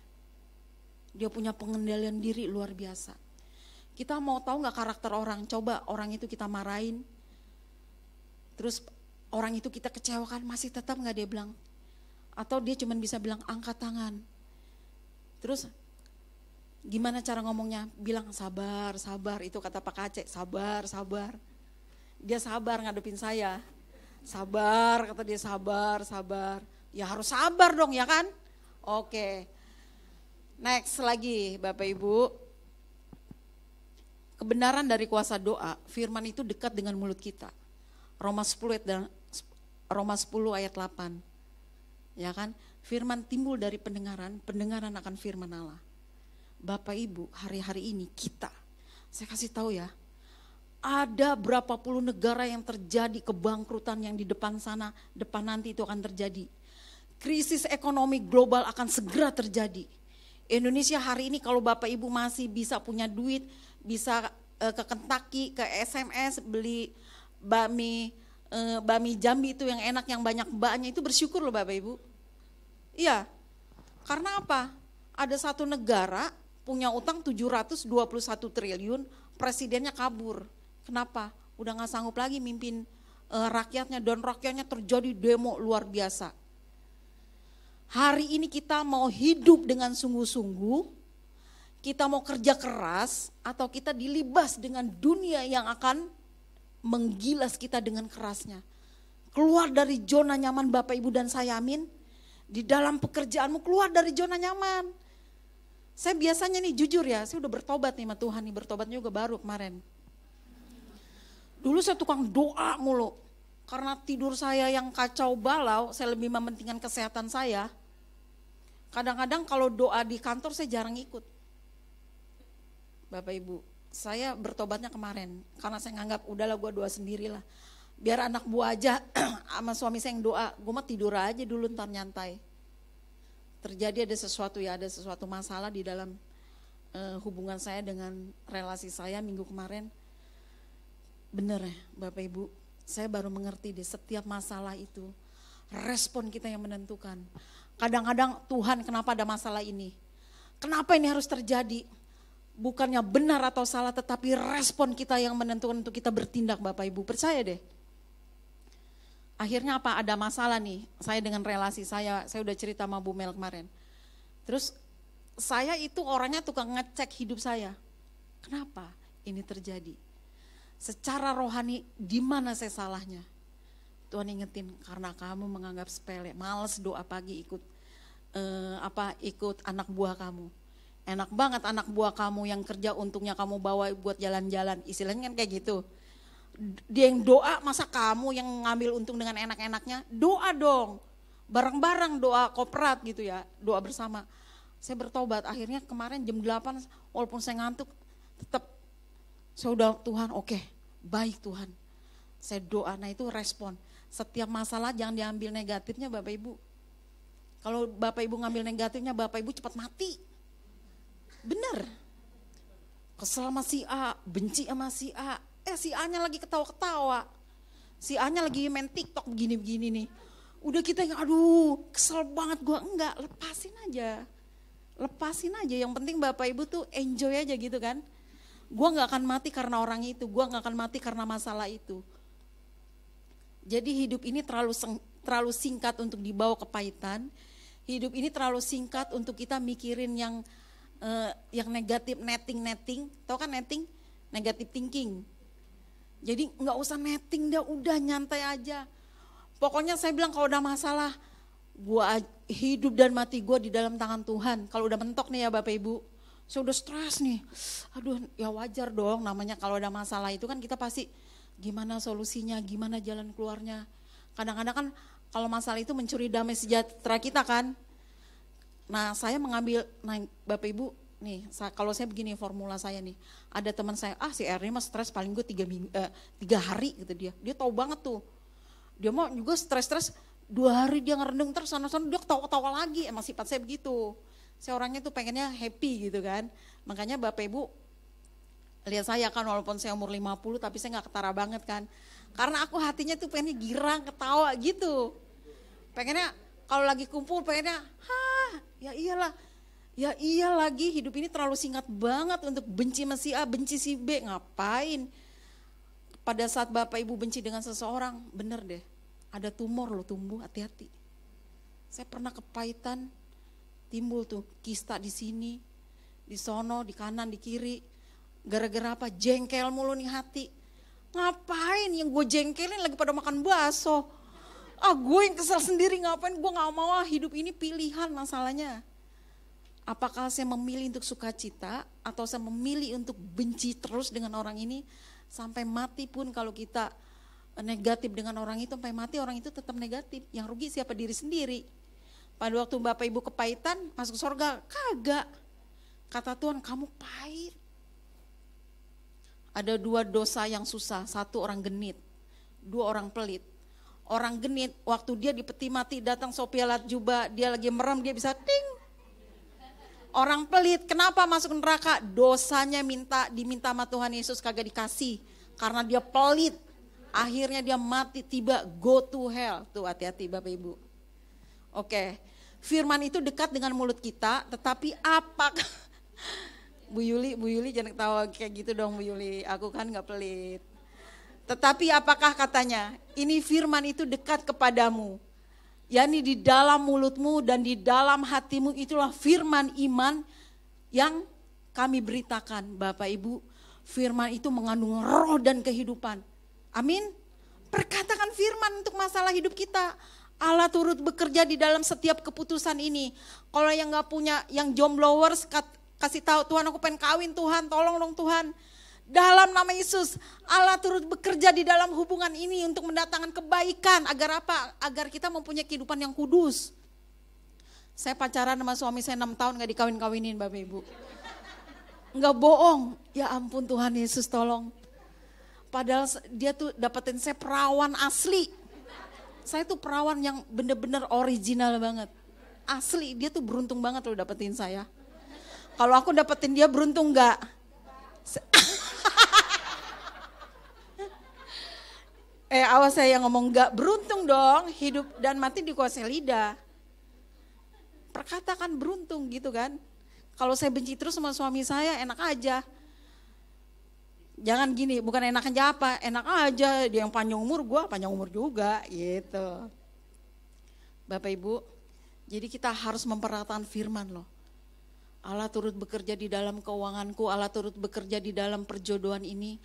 Dia punya pengendalian diri luar biasa. Kita mau tahu gak karakter orang? Coba orang itu kita marahin. Terus orang itu kita kecewakan, masih tetap gak dia bilang? Atau dia cuma bisa bilang angkat tangan. Terus gimana cara ngomongnya? Bilang sabar, sabar, itu kata Pak Aceh, sabar, sabar. Dia sabar ngadepin saya. Sabar, kata dia sabar, sabar. Ya harus sabar dong ya kan? Oke. Next lagi Bapak Ibu. Kebenaran dari kuasa doa, firman itu dekat dengan mulut kita. Roma 10 ayat 8. Ya kan? Firman timbul dari pendengaran, pendengaran akan firman Allah. Bapak Ibu, hari-hari ini kita, saya kasih tahu ya, ada berapa puluh negara yang terjadi kebangkrutan yang di depan sana, depan nanti itu akan terjadi. Krisis ekonomi global akan segera terjadi. Indonesia hari ini kalau Bapak Ibu masih bisa punya duit, bisa ke Kentucky, ke SMS, beli bami Jambi itu yang enak, yang banyak mbaknya, itu bersyukur loh Bapak Ibu. Iya, karena apa? Ada satu negara punya utang 721 triliun, presidennya kabur. Kenapa? Udah gak sanggup lagi mimpin rakyatnya, dan rakyatnya terjadi demo luar biasa. Hari ini kita mau hidup dengan sungguh-sungguh, kita mau kerja keras, atau kita dilibas dengan dunia yang akan menggilas kita dengan kerasnya. Keluar dari zona nyaman Bapak Ibu dan saya, amin. Di dalam pekerjaanmu keluar dari zona nyaman. Saya biasanya nih jujur ya, saya udah bertobat nih sama Tuhan nih, bertobatnya juga baru kemarin. Dulu saya tukang doa mulu, karena tidur saya yang kacau balau, saya lebih mementingkan kesehatan saya. Kadang-kadang kalau doa di kantor saya jarang ikut. Bapak Ibu, saya bertobatnya kemarin, karena saya nganggap udahlah gue doa sendirilah. Biar anak buah aja sama suami saya yang doa, gue mah tidur aja dulu ntar nyantai. Terjadi ada sesuatu masalah di dalam hubungan saya dengan relasi saya minggu kemarin. Bener ya Bapak Ibu, saya baru mengerti deh setiap masalah itu respon kita yang menentukan. Kadang-kadang Tuhan kenapa ada masalah ini? Kenapa ini harus terjadi? Bukannya benar atau salah, tetapi respon kita yang menentukan untuk kita bertindak Bapak Ibu. Percaya deh. Akhirnya apa? Ada masalah nih, saya dengan relasi saya udah cerita sama Bu Mel kemarin. Terus saya itu orangnya tukang ngecek hidup saya. Kenapa ini terjadi? Secara rohani di mana saya salahnya? Tuhan ingetin, karena kamu menganggap sepele, males doa pagi ikut anak buah kamu. Enak banget anak buah kamu yang kerja untungnya kamu bawa buat jalan-jalan, istilahnya kan kayak gitu. Dia yang doa, masa kamu yang ngambil untung dengan enak-enaknya? Doa dong, bareng-bareng doa koperat gitu ya, doa bersama. Saya bertobat, akhirnya kemarin jam 8 walaupun saya ngantuk, tetap saya udah Tuhan oke, baik Tuhan. Saya doa, nah itu respon. Setiap masalah jangan diambil negatifnya Bapak Ibu. Kalau Bapak Ibu ngambil negatifnya, Bapak Ibu cepat mati. Bener. Kesel sama si A, benci sama si A. Si A-nya lagi ketawa-ketawa. Si A-nya lagi main TikTok begini-begini nih. Udah kita yang aduh kesel banget gue. Enggak, lepasin aja. Lepasin aja, yang penting Bapak Ibu tuh enjoy aja gitu kan. Gue gak akan mati karena orang itu, gue gak akan mati karena masalah itu. Jadi hidup ini terlalu singkat untuk dibawa kepahitan. Hidup ini terlalu singkat untuk kita mikirin yang negatif, netting. Tahu kan netting? Negative thinking. Jadi gak usah netting dah, udah nyantai aja. Pokoknya saya bilang kalau udah masalah, hidup dan mati gue di dalam tangan Tuhan. Kalau udah mentok nih ya Bapak Ibu, saya udah stres nih. Aduh ya wajar dong, namanya kalau ada masalah itu kan kita pasti gimana solusinya, gimana jalan keluarnya. Kadang-kadang kan kalau masalah itu mencuri damai sejahtera kita kan. Nah saya mengambil, Bapak Ibu nih, kalau saya begini formula saya nih. Ada teman saya, si Ernie mah stres paling gue 3 hari gitu dia. Dia tahu banget tuh. Dia mau juga stres 2 hari dia ngerendeng terus sana-sana dia ketawa-ketawa lagi. Emang sifat saya begitu. Saya orangnya tuh pengennya happy gitu kan. Makanya Bapak Ibu lihat saya kan walaupun saya umur 50 tapi saya gak ketara banget kan. Karena aku hatinya tuh pengennya girang, ketawa gitu. Pengennya kalau lagi kumpul pengennya, ya iya lagi hidup ini terlalu singkat banget untuk benci sama si A, benci si B, ngapain? Pada saat Bapak Ibu benci dengan seseorang, bener deh, ada tumor loh tumbuh, hati-hati. Saya pernah kepahitan, timbul tuh kista di sini, di sono, di kanan, di kiri. Gara-gara apa? Jengkel mulu nih hati. Ngapain yang gue jengkelin lagi pada makan bakso? Gue yang kesel sendiri ngapain? Gue gak mau hidup ini pilihan masalahnya. Apakah saya memilih untuk sukacita atau saya memilih untuk benci terus dengan orang ini? Sampai mati pun kalau kita negatif dengan orang itu, sampai mati orang itu tetap negatif. Yang rugi siapa? Diri sendiri. Pada waktu Bapak Ibu kepahitan masuk surga, kagak. Kata Tuhan, kamu pahit. Ada 2 dosa yang susah, 1 orang genit, 2 orang pelit. Orang genit waktu dia di peti mati datang Sophia Latjuba, dia lagi merem dia bisa ting. Orang pelit kenapa masuk neraka? Dosanya diminta sama Tuhan Yesus kagak dikasih karena dia pelit. Akhirnya dia mati tiba go to hell. Tuh hati-hati Bapak Ibu. Oke. Firman itu dekat dengan mulut kita, tetapi apakah Bu Yuli jangan ketawa kayak gitu dong Bu Yuli, aku kan gak pelit. Tetapi apakah katanya, ini firman itu dekat kepadamu, yakni di dalam mulutmu dan di dalam hatimu, itulah firman iman yang kami beritakan. Bapak Ibu, firman itu mengandung roh dan kehidupan. Amin. Perkatakan firman untuk masalah hidup kita. Allah turut bekerja di dalam setiap keputusan ini. Kalau yang gak punya, yang jomblowers, kasih tahu Tuhan aku pengen kawin Tuhan, tolong dong Tuhan. Dalam nama Yesus, Allah turut bekerja di dalam hubungan ini untuk mendatangkan kebaikan. Agar apa? Agar kita mempunyai kehidupan yang kudus. Saya pacaran sama suami saya 6 tahun gak dikawin-kawinin Bapak Ibu. Gak bohong, ya ampun Tuhan Yesus tolong. Padahal dia tuh dapetin saya perawan asli. Saya tuh perawan yang bener-bener original banget. Asli, dia tuh beruntung banget loh dapetin saya. Kalau aku dapetin dia beruntung enggak? Awas saya yang ngomong enggak, beruntung dong, hidup dan mati dikuasai lidah. Perkatakan beruntung gitu kan. Kalau saya benci terus sama suami saya, enak aja. Jangan gini, bukan enak aja apa, enak aja dia yang panjang umur, gue panjang umur juga gitu. Bapak Ibu, jadi kita harus memperhatikan firman loh. Allah turut bekerja di dalam keuanganku, Allah turut bekerja di dalam perjodohan ini,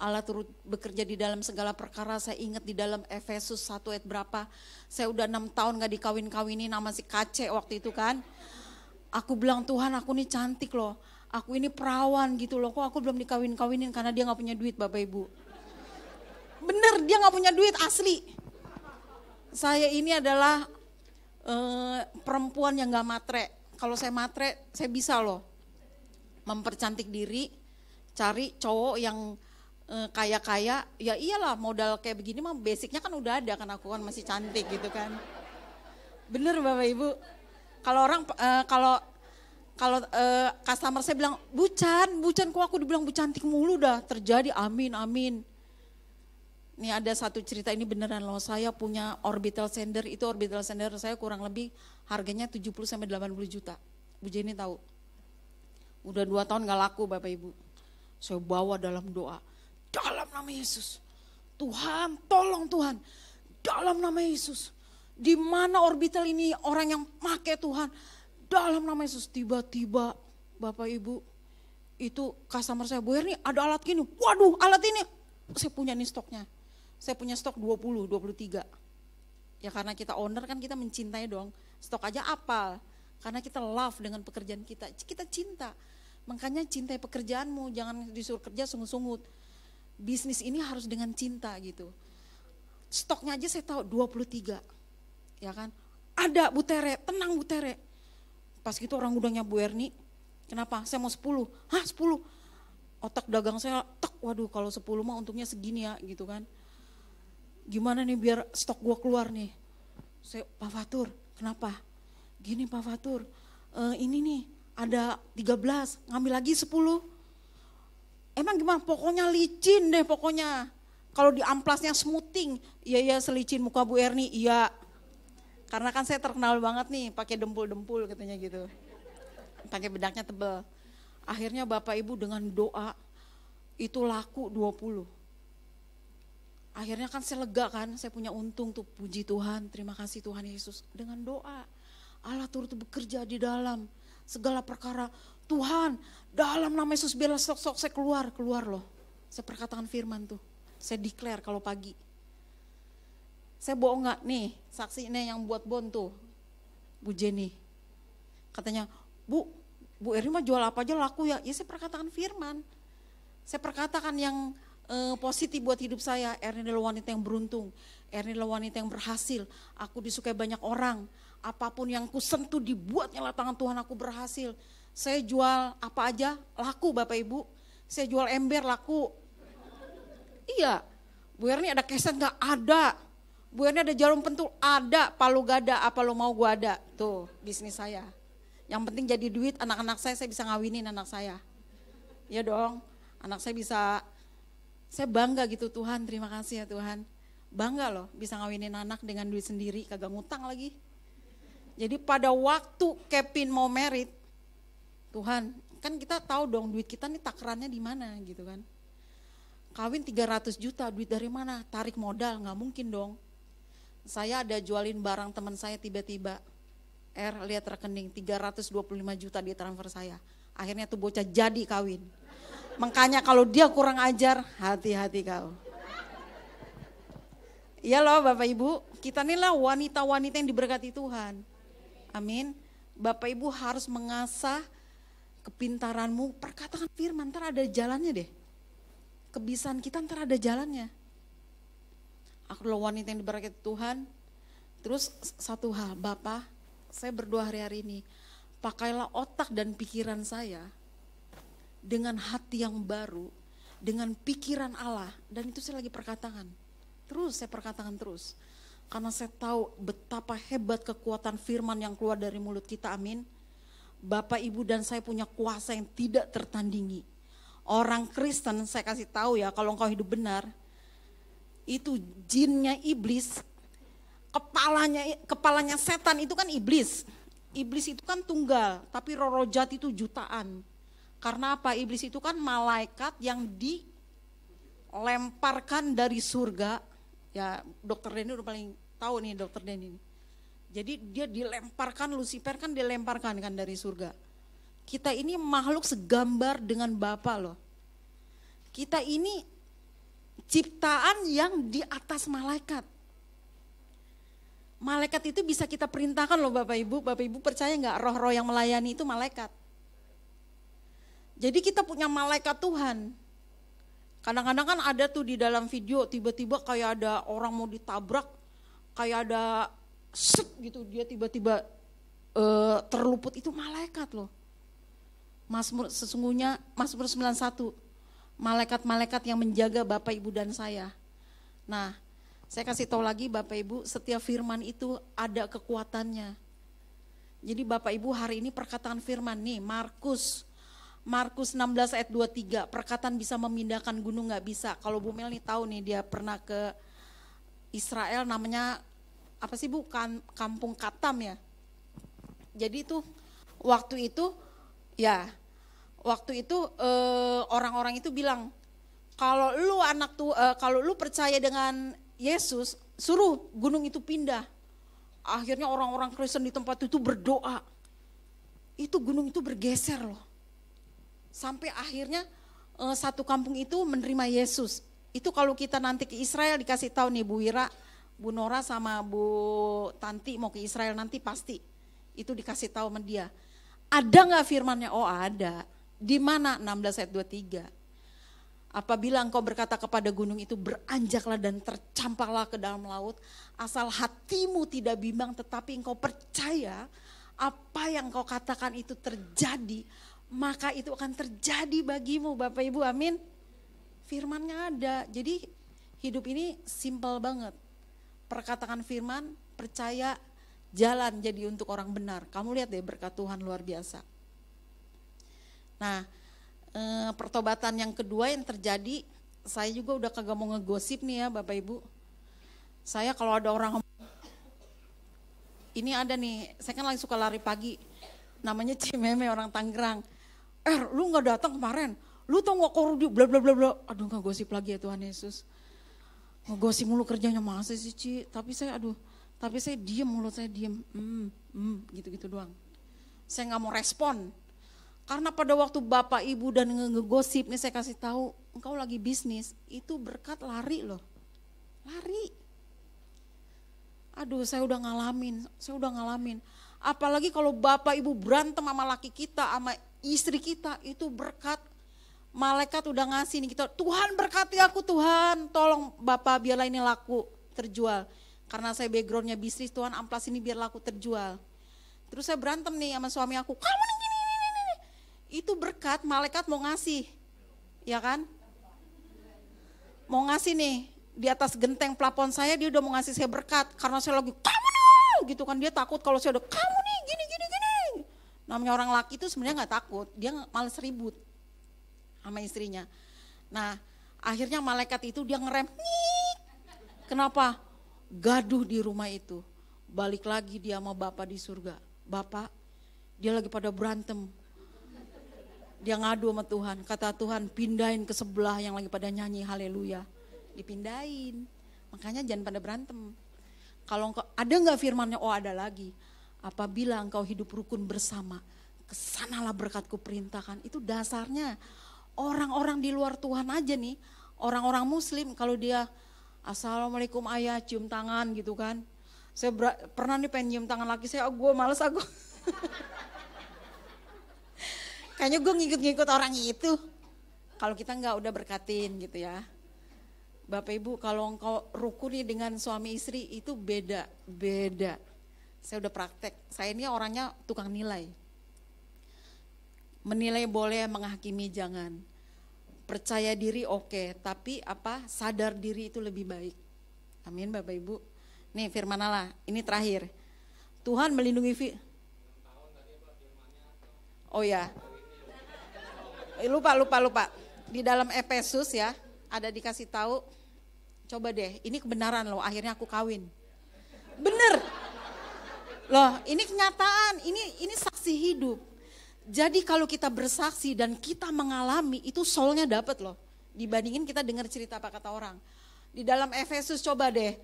Allah turut bekerja di dalam segala perkara. Saya ingat di dalam Efesus 1 ayat berapa, saya udah 6 tahun gak dikawin-kawinin sama si Kace waktu itu kan. Aku bilang, Tuhan aku nih cantik loh, aku ini perawan gitu loh, kok aku belum dikawin-kawinin karena dia gak punya duit Bapak Ibu. Bener, dia gak punya duit asli. Saya ini adalah perempuan yang gak matre. Kalau saya matre, saya bisa loh mempercantik diri, cari cowok yang kaya-kaya. Ya iyalah modal kayak begini mah basicnya kan udah ada, kan aku kan masih cantik gitu kan. Bener Bapak Ibu. Kalau orang kalau customer saya bilang, bucan kok aku dibilang bu cantik mulu dah, terjadi amin. Ini ada satu cerita, ini beneran loh, saya punya orbital sender, itu orbital sender saya kurang lebih harganya 70-80 juta. Bu Jenny tahu. Udah 2 tahun gak laku Bapak Ibu. Saya bawa dalam doa, dalam nama Yesus. Tuhan, tolong Tuhan, dalam nama Yesus. Di mana orbital ini orang yang pakai Tuhan, dalam nama Yesus. Tiba-tiba Bapak Ibu, itu customer saya, Bu Erni ada alat gini, waduh alat ini, saya punya nih stoknya. Saya punya stok 20, 23. Ya karena kita owner kan kita mencintai dong. Stok aja apal. Karena kita love dengan pekerjaan kita. Kita cinta. Makanya cintai pekerjaanmu. Jangan disuruh kerja sungut-sungut. Bisnis ini harus dengan cinta gitu. Stoknya aja saya tahu 23. Ya kan. Ada Bu Tere. Tenang Bu Tere. Pas gitu orang gudangnya Bu Erni. Kenapa? Saya mau 10. Hah 10? Otak dagang saya tek. Waduh kalau 10 mah untungnya segini ya gitu kan. Gimana nih biar stok gua keluar nih. Saya, Pak Fatur, kenapa? Gini Pak Fatur, ini nih ada 13, ngambil lagi 10. Emang gimana? Pokoknya licin deh pokoknya. Kalau di amplasnya smoothing, iya selicin muka Bu Erni, iya. Karena kan saya terkenal banget nih pakai dempul-dempul katanya gitu. Pakai bedaknya tebel. Akhirnya Bapak Ibu dengan doa itu laku 20. Akhirnya kan saya lega kan, saya punya untung tuh, puji Tuhan, terima kasih Tuhan Yesus. Dengan doa, Allah turut bekerja di dalam segala perkara. Tuhan, dalam nama Yesus biarlah stok-stok saya keluar loh. Saya perkatakan firman tuh, saya declare kalau pagi. Saya bohong gak nih, saksinya yang buat bon tuh, Bu Jenny. Katanya, Bu Erni mah jual apa aja laku ya. Ya saya perkatakan firman, saya perkatakan yang positif buat hidup saya. Erni adalah wanita yang beruntung, Erni adalah wanita yang berhasil, aku disukai banyak orang, apapun yang ku sentuh dibuatnya lah tangan Tuhan, aku berhasil. Saya jual apa aja laku Bapak Ibu, saya jual ember laku. Iya, Bu Erni ada keset gak? Ada. Bu Erni ada jarum pentul? Ada. Palu gada, apa lo mau gua ada. Tuh bisnis saya. Yang penting jadi duit, anak-anak saya bisa ngawinin anak saya. Iya dong, anak saya bisa. Saya bangga gitu, Tuhan terima kasih ya Tuhan. Bangga loh bisa ngawinin anak dengan duit sendiri, kagak ngutang lagi. Jadi pada waktu Kevin mau merit, Tuhan kan kita tahu dong duit kita nih takarannya di mana gitu kan. Kawin 300 juta, duit dari mana? Tarik modal, gak mungkin dong. Saya ada jualin barang teman saya tiba-tiba, lihat rekening 325 juta dia transfer saya. Akhirnya tuh bocah jadi kawin. Makanya kalau dia kurang ajar, hati-hati kau. Iya loh Bapak Ibu, kita inilah wanita-wanita yang diberkati Tuhan. Amin. Bapak Ibu harus mengasah kepintaranmu, perkatakan firman, ntar ada jalannya deh. Kebiasaan kita ntar ada jalannya. Aku adalah wanita yang diberkati Tuhan. Terus satu hal, Bapak, saya berdoa hari-hari ini, pakailah otak dan pikiran saya dengan hati yang baru, dengan pikiran Allah, dan itu saya lagi perkatakan. Saya perkatakan terus. Karena saya tahu betapa hebat kekuatan firman yang keluar dari mulut kita, amin. Bapak, Ibu dan saya punya kuasa yang tidak tertandingi. Orang Kristen saya kasih tahu ya, kalau engkau hidup benar, itu jinnya iblis, kepalanya setan itu kan iblis. iblis itu kan tunggal, tapi roh jahat itu jutaan. Karena apa? Iblis itu kan malaikat yang dilemparkan dari surga. Ya, Dokter Denny udah paling tahu nih, Dokter Denny. Jadi dia dilemparkan, Lucifer kan dilemparkan kan dari surga. Kita ini makhluk segambar dengan Bapa loh. Kita ini ciptaan yang di atas malaikat. Malaikat itu bisa kita perintahkan loh Bapak Ibu. Bapak Ibu percaya nggak roh-roh yang melayani itu malaikat? Jadi kita punya malaikat Tuhan. Kadang-kadang kan ada tuh di dalam video tiba-tiba kayak ada orang mau ditabrak, kayak ada set gitu, dia tiba-tiba terluput, itu malaikat loh. Mazmur sesungguhnya, Mazmur 91, malaikat-malaikat yang menjaga Bapak Ibu dan saya. Nah, saya kasih tahu lagi Bapak Ibu, setiap firman itu ada kekuatannya. Jadi Bapak Ibu hari ini perkataan firman nih, Markus 16 ayat 23, perkataan bisa memindahkan gunung gak bisa. Kalau Bu Mel nih tahu nih, dia pernah ke Israel, namanya apa sih Bu, kampung Katam ya. Jadi itu waktu itu orang-orang itu bilang, kalau lu percaya dengan Yesus, suruh gunung itu pindah. Akhirnya orang-orang Kristen di tempat itu berdoa. Itu gunung itu bergeser loh. Sampai akhirnya satu kampung itu menerima Yesus. Itu kalau kita nanti ke Israel dikasih tahu nih Bu Wira, Bu Nora sama Bu Tanti mau ke Israel nanti pasti. Itu dikasih tahu sama dia. Ada gak firmannya? Oh ada. Di mana? 16 ayat 23. Apabila engkau berkata kepada gunung itu beranjaklah dan tercampaklah ke dalam laut, asal hatimu tidak bimbang tetapi engkau percaya apa yang engkau katakan itu terjadi, maka itu akan terjadi bagimu Bapak Ibu, amin. Firmannya ada, jadi hidup ini simpel banget. Perkataan firman, percaya, jalan jadi untuk orang benar. Kamu lihat deh berkat Tuhan luar biasa. Nah, pertobatan yang kedua yang terjadi, saya juga udah kagak mau ngegosip nih ya Bapak Ibu. Saya kalau ada orang, ini ada nih, saya kan lagi suka lari pagi, namanya Cimeme orang Tangerang. Lu gak datang kemarin, lu tau gak korudi, bla bla bla bla. Aduh ngegosip lagi ya Tuhan Yesus. Ngegosip mulu kerjanya masa sih Ci, tapi saya diem, mulut saya diem, gitu-gitu doang. Saya gak mau respon. Karena pada waktu Bapak Ibu dan ngegosip nih saya kasih tahu, engkau lagi bisnis, itu berkat lari loh. Lari. Aduh saya udah ngalamin. Apalagi kalau Bapak Ibu berantem sama laki kita, sama istri kita, itu berkat. Malaikat udah ngasih nih kita, Tuhan berkati aku Tuhan, tolong Bapak biarlah ini laku terjual. Karena saya backgroundnya bisnis, Tuhan amplas ini biar laku terjual. Terus saya berantem nih sama suami aku, kamu nih gini. Itu berkat, malaikat mau ngasih, ya kan? Mau ngasih nih, di atas genteng plafon saya dia udah mau ngasih saya berkat. Karena saya lagi, kamu nih, gitu kan, dia takut kalau saya udah, kamu nih gini. Namanya orang laki itu sebenarnya gak takut, dia males ribut sama istrinya. Nah akhirnya malaikat itu dia ngerem, kenapa? Gaduh di rumah itu, balik lagi dia sama Bapak di surga. Bapak, dia lagi pada berantem. Dia ngadu sama Tuhan, kata Tuhan pindahin ke sebelah yang lagi pada nyanyi haleluya. Dipindahin, makanya jangan pada berantem. Kalau engkau, ada gak firmannya? Oh ada lagi. Apabila engkau hidup rukun bersama, kesanalah berkatku perintahkan. Itu dasarnya orang-orang di luar Tuhan aja nih, orang-orang muslim kalau dia assalamualaikum ayah cium tangan gitu kan. Saya pernah nih pengen cium tangan laki saya, gue males aku. Kayaknya gue ngikut-ngikut orang itu. Kalau kita enggak udah berkatin gitu ya. Bapak Ibu kalau engkau rukuni dengan suami istri itu beda. Saya udah praktek, saya ini orangnya tukang nilai. Menilai boleh, menghakimi jangan. Percaya diri oke, tapi sadar diri itu lebih baik. Amin Bapak Ibu. Nih firman Allah, ini terakhir. Tuhan melindungi Oh ya. Lupa. Di dalam Efesus ya, ada dikasih tahu. Coba deh, ini kebenaran loh, akhirnya aku kawin. Bener. Loh, ini kenyataan, ini saksi hidup. Jadi kalau kita bersaksi dan kita mengalami, itu soulnya dapat loh. Dibandingin kita dengar cerita apa kata orang. Di dalam Efesus coba deh,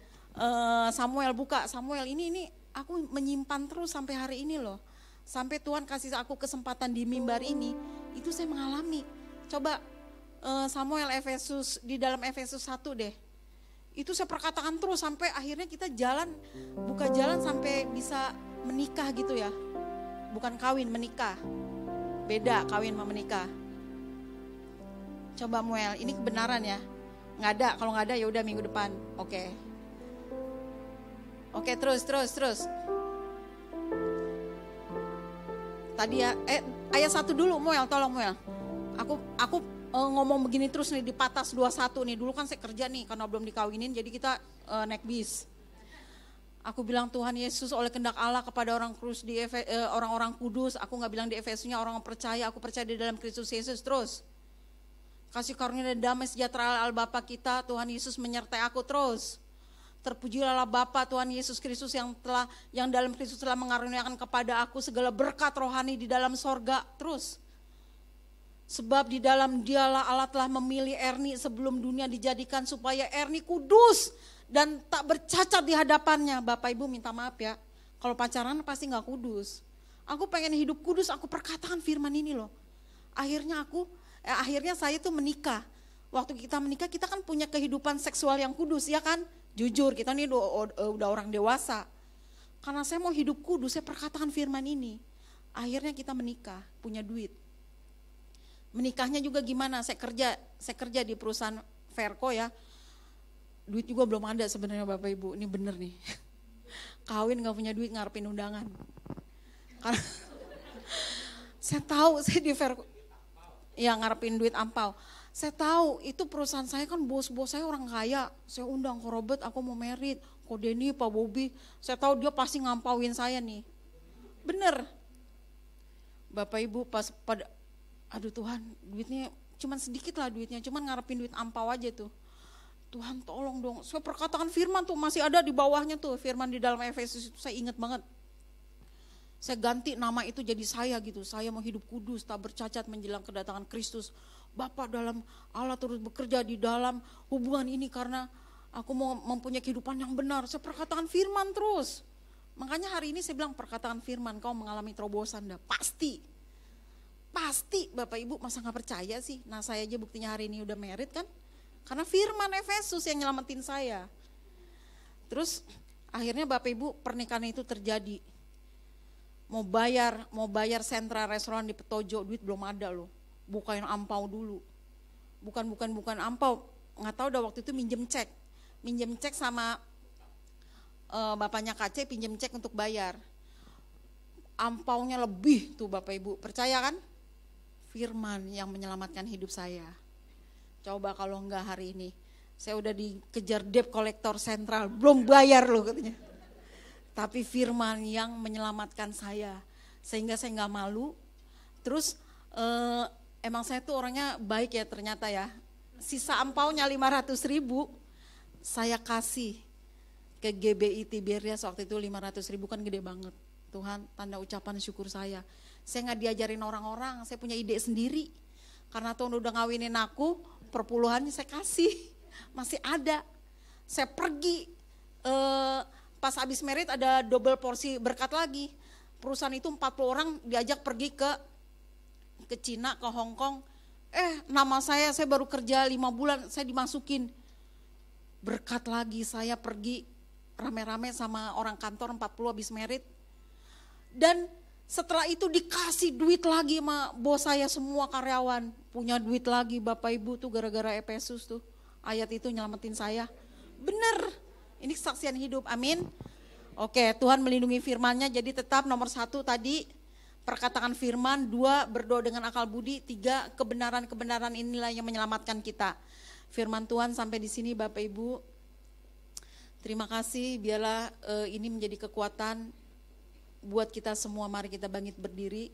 Samuel buka, Samuel ini aku menyimpan terus sampai hari ini loh. Sampai Tuhan kasih aku kesempatan di mimbar ini, itu saya mengalami. Coba Samuel Efesus, di dalam Efesus 1 deh. Itu saya perkatakan terus sampai akhirnya kita buka jalan sampai bisa menikah gitu ya. Bukan kawin, menikah. Beda kawin sama menikah. Coba Muel, ini kebenaran ya. Nggak ada, kalau nggak ada ya udah minggu depan. Oke. Oke, terus. Tadi ya, ayat 1 dulu Muel, tolong Muel. Aku ngomong begini terus nih di Patas 21 nih. Dulu kan saya kerja nih karena belum dikawinin, jadi kita naik bis. Aku bilang Tuhan Yesus oleh kehendak Allah kepada orang kudus orang-orang kudus. Aku nggak bilang di Efesusnya orang percaya. Aku percaya di dalam Kristus Yesus terus. Kasih karunia dan damai sejahtera Allah Bapa kita, Tuhan Yesus menyertai aku terus. Terpujilah Allah Bapa Tuhan Yesus Kristus yang dalam Kristus telah mengaruniakan kepada aku segala berkat rohani di dalam sorga terus. Sebab di dalam dialah Allah telah memilih Erni sebelum dunia dijadikan supaya Erni kudus dan tak bercacat di hadapannya. Bapak Ibu minta maaf ya, kalau pacaran pasti gak kudus. Aku pengen hidup kudus, aku perkatakan firman ini loh. Akhirnya saya tuh menikah. Waktu kita menikah kita kan punya kehidupan seksual yang kudus ya kan. Jujur kita ini udah orang dewasa. Karena saya mau hidup kudus, saya perkatakan firman ini. Akhirnya kita menikah, punya duit. Menikahnya juga gimana? Saya kerja di perusahaan Verco ya. Duit juga belum ada sebenarnya Bapak Ibu. Ini bener nih. Kawin gak punya duit ngarepin undangan. Karena saya tahu saya di Verco ya ngarepin duit ampau. Saya tahu itu perusahaan saya kan bos-bos saya orang kaya. Saya undang Ko Robert, aku mau merit. Ko Denny, Pak Bobby. Saya tahu dia pasti ngampauin saya nih. Bener. Bapak Ibu pas pada aduh Tuhan, duitnya cuman sedikit lah duitnya, cuman ngarepin duit ampau aja tuh. Tuhan tolong dong, saya perkatakan firman tuh masih ada di bawahnya tuh, firman di dalam Efesus itu saya ingat banget. Saya ganti nama itu jadi saya gitu, saya mau hidup kudus, tak bercacat menjelang kedatangan Kristus. Bapa dalam Allah terus bekerja di dalam hubungan ini karena aku mau mempunyai kehidupan yang benar. Saya perkatakan firman terus. Makanya hari ini saya bilang perkataan firman, kau mengalami terobosan dah, pasti. Pasti Bapak Ibu masa gak percaya sih. Nah saya aja buktinya hari ini udah merit kan. Karena firman Efesus yang nyelamatin saya. Terus akhirnya Bapak Ibu pernikahan itu terjadi. Mau bayar sentra restoran di Petojo, duit belum ada loh. Bukain ampau dulu. Bukan ampau. Gak tahu udah waktu itu minjem cek sama bapaknya KC pinjem cek untuk bayar. Ampaunya lebih tuh Bapak Ibu. Percaya kan? Firman yang menyelamatkan hidup saya. Coba kalau enggak hari ini, saya udah dikejar debt collector sentral, belum bayar loh katanya. Tapi firman yang menyelamatkan saya, sehingga saya enggak malu. Terus emang saya tuh orangnya baik ya ternyata ya. Sisa ampaunya 500.000, saya kasih ke GBI Tiberias waktu itu 500.000 kan gede banget. Tuhan tanda ucapan syukur saya. Saya gak diajarin orang-orang, saya punya ide sendiri. Karena Tuhan udah ngawinin aku, perpuluhannya saya kasih, masih ada. Saya pergi, pas habis merit ada double porsi berkat lagi. Perusahaan itu 40 orang diajak pergi ke Cina, ke Hong Kong. Nama saya baru kerja 5 bulan, saya dimasukin. Berkat lagi, saya pergi rame-rame sama orang kantor 40 habis merit. Dan setelah itu dikasih duit lagi sama bos saya, semua karyawan punya duit lagi Bapak Ibu tuh gara-gara Efesus tuh. Ayat itu nyelamatin saya. Bener, ini kesaksian hidup, amin. Oke, Tuhan melindungi firman-Nya, jadi tetap nomor 1 tadi perkataan firman, 2 berdoa dengan akal budi, 3 kebenaran-kebenaran inilah yang menyelamatkan kita. Firman Tuhan sampai di sini Bapak Ibu. Terima kasih, biarlah ini menjadi kekuatan buat kita semua. Mari kita bangkit berdiri.